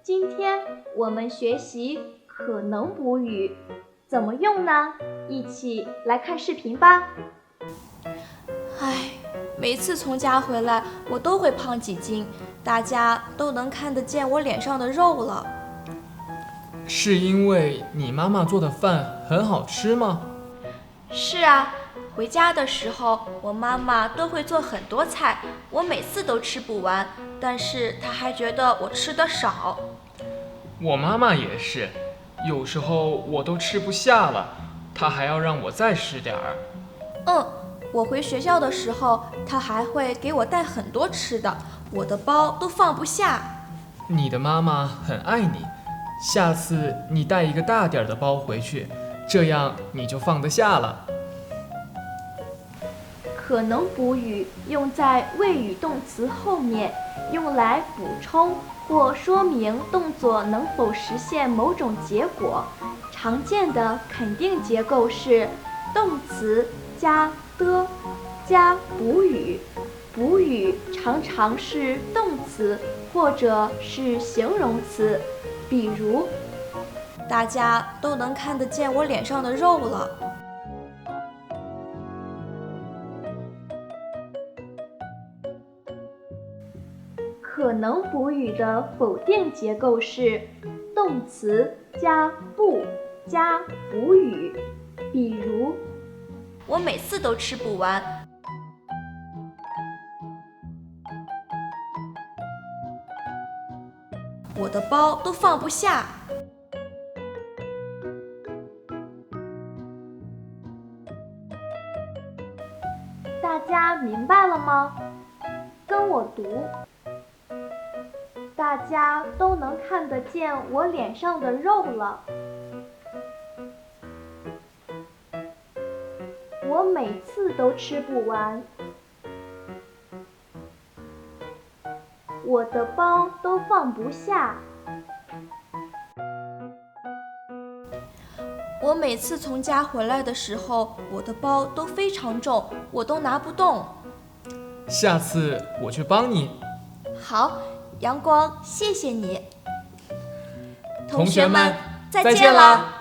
今天我们学习可能补语，怎么用呢？一起来看视频吧。每次从家回来，我都会胖几斤，大家都能看得见我脸上的肉了。是因为你妈妈做的饭很好吃吗？是啊，回家的时候，我妈妈都会做很多菜，我每次都吃不完，但是她还觉得我吃得少。我妈妈也是，有时候我都吃不下了，她还要让我再吃点儿。我回学校的时候，她还会给我带很多吃的，我的包都放不下。你的妈妈很爱你，下次你带一个大点的包回去，这样你就放得下了。可能补语用在谓语动词后面，用来补充或说明动作能否实现某种结果。常见的肯定结构是动词加的加补语，补语常常是动词或者是形容词，比如大家都能看得见我脸上的肉了。可能补语的否定结构是动词加不加补语，比如我每次都吃不完。我的包都放不下。大家明白了吗？跟我读。大家都能看得见我脸上的肉了。我每次都吃不完。我的包都放不下。我每次从家回来的时候，我的包都非常重，我都拿不动。下次我去帮你。好，阳光，谢谢你。同学们，再再见了。